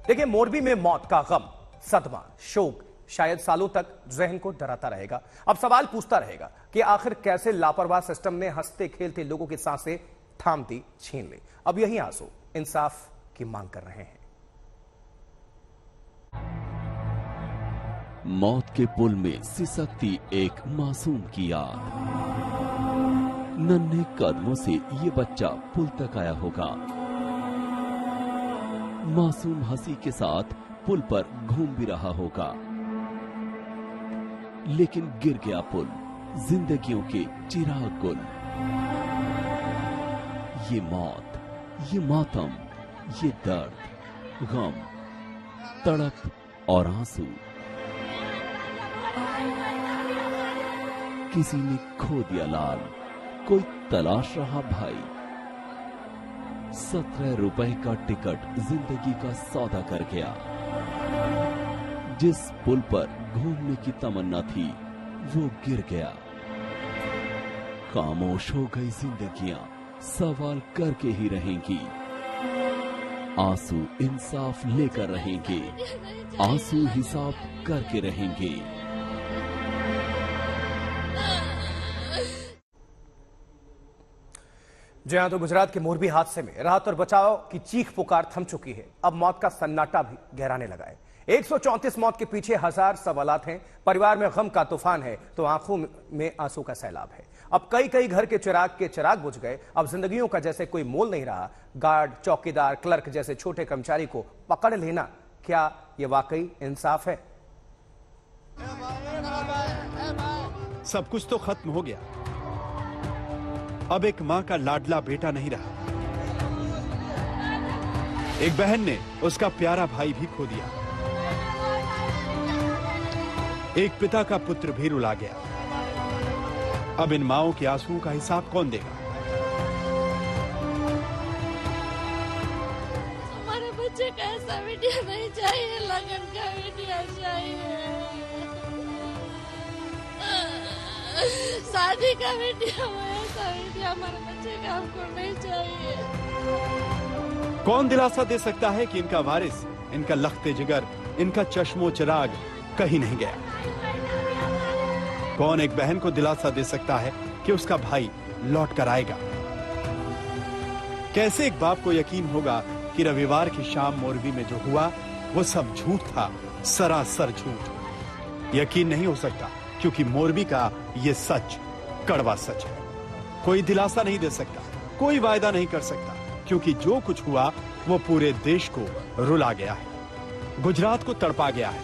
देखिए, मोरबी में मौत का गम, सदमा, शोक शायद सालों तक जहन को डराता रहेगा। अब सवाल पूछता रहेगा कि आखिर कैसे लापरवाह सिस्टम ने हंसते खेलते लोगों की सांसें थामती छीन ली। अब यही आंसू इंसाफ की मांग कर रहे हैं। मौत के पुल में सिसकती एक मासूम की याद। नन्हे कदमों से ये बच्चा पुल तक आया होगा। मासूम हंसी के साथ पुल पर घूम भी रहा होगा, लेकिन गिर गया पुल, जिंदगियों के चिराग गुल। ये मौत, ये मातम, ये दर्द, गम, तड़प और आंसू। किसी ने खो दिया लाल, कोई तलाश रहा भाई। 17 रुपए का टिकट जिंदगी का सौदा कर गया। जिस पुल पर घूमने की तमन्ना थी वो गिर गया। खामोश हो गई जिंदगियां, सवाल करके ही रहेंगी। आंसू इंसाफ लेकर रहेंगे, आंसू हिसाब करके रहेंगे। जी हां, तो गुजरात के मोरबी हादसे में राहत और बचाव की चीख पुकार थम चुकी है। अब मौत का सन्नाटा भी गहराने लगा है। 134 मौत के पीछे हजार सवालात हैं। परिवार में गम का तूफान है तो आंखों में आंसू का सैलाब है। अब कई घर के चिराग बुझ गए। अब जिंदगियों का जैसे कोई मोल नहीं रहा। गार्ड, चौकीदार, क्लर्क जैसे छोटे कर्मचारी को पकड़ लेना, क्या यह वाकई इंसाफ है? सब कुछ तो खत्म हो गया। अब एक मां का लाडला बेटा नहीं रहा। एक बहन ने उसका प्यारा भाई भी खो दिया। एक पिता का पुत्र भी रुला गया। अब इन माओं के आंसुओं का हिसाब कौन देगा? हमारे बच्चे का ऐसा वीडियो नहीं चाहिए, लगन का वीडियो चाहिए, शादी का वीडियो, ऐसा वीडियो हमारे बच्चे का हमको नहीं चाहिए। कौन दिलासा दे सकता है कि इनका वारिस, इनका लख्ते जिगर, इनका चश्मो चिराग कहीं नहीं गया? कौन एक बहन को दिलासा दे सकता है कि उसका भाई लौट कर आएगा? कैसे एक बाप को यकीन होगा कि रविवार की शाम मोरबी में जो हुआ वो सब झूठ था, सरासर झूठ। यकीन नहीं हो सकता क्योंकि मोरबी का ये सच कड़वा सच है। कोई दिलासा नहीं दे सकता, कोई वायदा नहीं कर सकता, क्योंकि जो कुछ हुआ वो पूरे देश को रुला गया है, गुजरात को तड़पा गया है।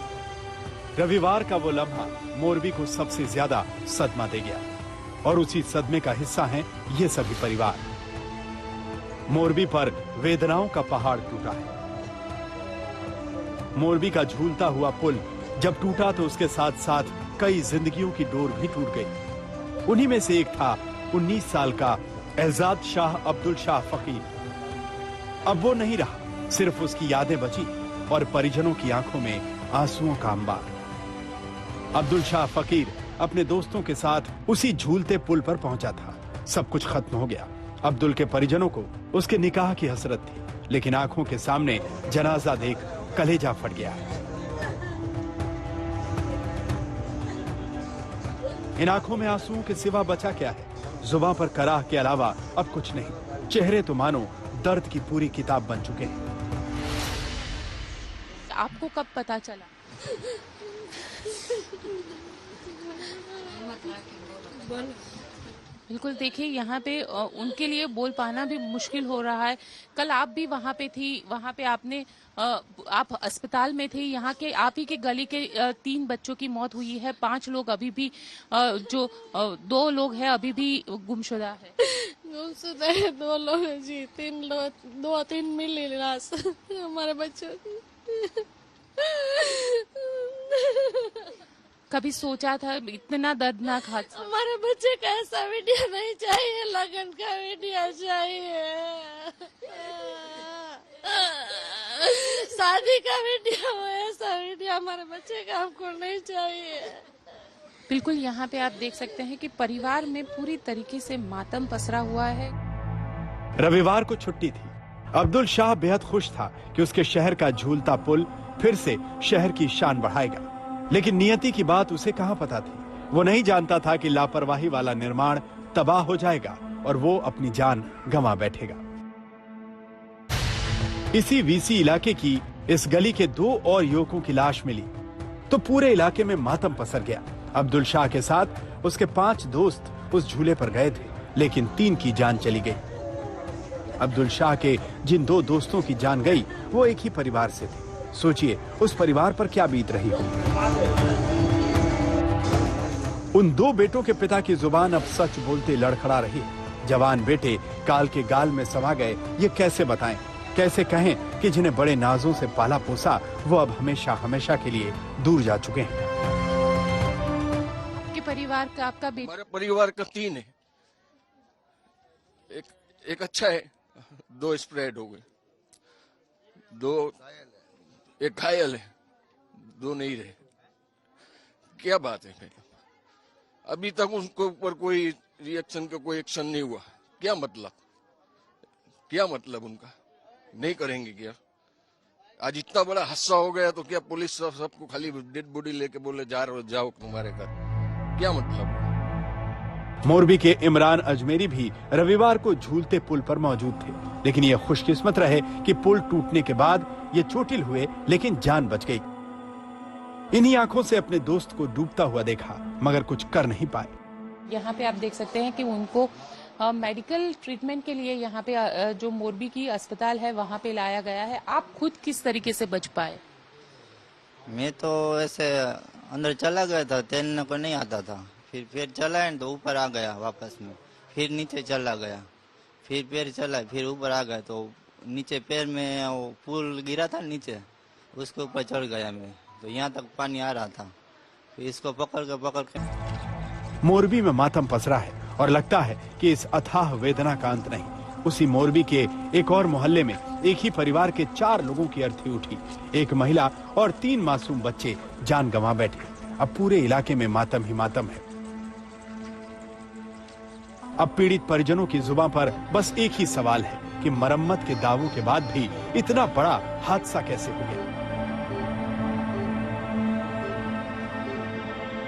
रविवार का वो लम्हा मोरबी को सबसे ज्यादा सदमा दे गया और उसी सदमे का हिस्सा हैं ये सभी परिवार। मोरबी पर वेदनाओं का पहाड़ टूटा है। मोरबी का झूलता हुआ पुल जब टूटा तो उसके साथ साथ कई जिंदगियों की डोर भी टूट गई। उन्हीं में से एक था 19 साल का एजाज शाह अब्दुल शाह फकीर। अब वो नहीं रहा, सिर्फ उसकी यादें बची और परिजनों की आंखों में आंसुओं का अंबार। अब्दुल शाह फकीर अपने दोस्तों के साथ उसी झूलते पुल पर पहुंचा था। सब कुछ खत्म हो गया। अब्दुल के परिजनों को उसके निकाह की हसरत थी, लेकिन आंखों के सामने जनाजा देख कलेजा फट गया। इन आंखों में आंसुओं के सिवा बचा क्या है? जुबान पर कराह के अलावा अब कुछ नहीं। चेहरे तो मानो दर्द की पूरी किताब बन चुके हैं। आपको कब पता चला? बिल्कुल, देखिए यहाँ पे उनके लिए बोल पाना भी मुश्किल हो रहा है। कल आप भी वहाँ पे थी, वहाँ पे आप अस्पताल में थे। यहाँ के आप ही के गली के 3 बच्चों की मौत हुई है। 5 लोग अभी भी 2 लोग हैं अभी भी गुमशुदा है। गुमशुदा है 2 लोग हैं जी। 2-3 मिली लाश हमारे बच्चों की। कभी सोचा था इतना दर्दनाक हादसा? हमारे बच्चे का ऐसा वीडियो नहीं चाहिए, लगन का वीडियो चाहिए, शादी का वीडियो, ऐसा वीडियो हमारे बच्चे का हमको नहीं चाहिए। बिल्कुल, यहाँ पे आप देख सकते हैं कि परिवार में पूरी तरीके से मातम पसरा हुआ है। रविवार को छुट्टी थी। अब्दुल शाह बेहद खुश था कि उसके शहर का झूलता पुल फिर से शहर की शान बढ़ाएगा। लेकिन नियति की बात उसे कहां पता थी। वो नहीं जानता था कि लापरवाही वाला निर्माण तबाह हो जाएगा और वो अपनी जान गंवा बैठेगा। इसी वीसी इलाके की इस गली के 2 और युवकों की लाश मिली तो पूरे इलाके में मातम पसर गया। अब्दुल शाह के साथ उसके 5 दोस्त उस झूले पर गए थे, लेकिन 3 की जान चली गई। अब्दुल शाह के जिन 2 दोस्तों की जान गई वो एक ही परिवार से थे। सोचिए उस परिवार पर क्या बीत रही होगी। उन 2 बेटों के पिता की जुबान अब सच बोलते लड़खड़ा रही है। जवान बेटे काल के गाल में समा गए, ये कैसे बताएं, कैसे कहें कि जिन्हें बड़े नाजों से पाला पोसा वो अब हमेशा हमेशा के लिए दूर जा चुके हैं। कि परिवार का आपका बेटा? हमारे परिवार का 3 है, एक अच्छा है, 2 स्प्रेड हो गए, 2 एक घायल है, 2 नहीं रहे। क्या बात है फिर? अभी तक उनके ऊपर कोई रिएक्शन का कोई एक्शन नहीं हुआ। क्या मतलब उनका नहीं करेंगे क्या? आज इतना बड़ा हादसा हो गया तो क्या पुलिस सबको खाली डेड बॉडी लेके बोले जाओ तुम्हारे घर? क्या मतलब? मोरबी के इमरान अजमेरी भी रविवार को झूलते पुल पर मौजूद थे, लेकिन ये खुशकिस्मत रहे कि पुल टूटने के बाद ये चोटिल हुए लेकिन जान बच गई। इन्हीं आंखों से अपने दोस्त को डूबता हुआ देखा मगर कुछ कर नहीं पाए। यहाँ पे आप देख सकते हैं कि उनको मेडिकल ट्रीटमेंट के लिए यहाँ पे जो मोरबी की अस्पताल है वहाँ पे लाया गया है। आप खुद किस तरीके से बच पाए? मैं तो ऐसे अंदर चला गया था, तैरने को नहीं आता था, फिर चला है तो ऊपर आ गया वापस में, फिर नीचे चला गया, फिर पैर चला, फिर ऊपर आ गया तो नीचे पैर में वो पुल गिरा था नीचे, उसके ऊपर चढ़ गया मैं, तो यहाँ तक पानी आ रहा था, फिर इसको पकड़ के मोरबी में मातम पसरा है और लगता है कि इस अथाह वेदना का अंत नहीं। उसी मोरबी के एक और मोहल्ले में एक ही परिवार के 4 लोगों की अर्थी उठी। एक महिला और 3 मासूम बच्चे जान गंवा बैठे। अब पूरे इलाके में मातम ही मातम है। अब पीड़ित परिजनों की जुबान पर बस एक ही सवाल है कि मरम्मत के दावों के बाद भी इतना बड़ा हादसा कैसे हो गया।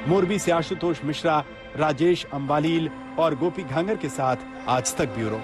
मोरबी से आशुतोष मिश्रा, राजेश अंबालील और गोपी घांगर के साथ आज तक ब्यूरो।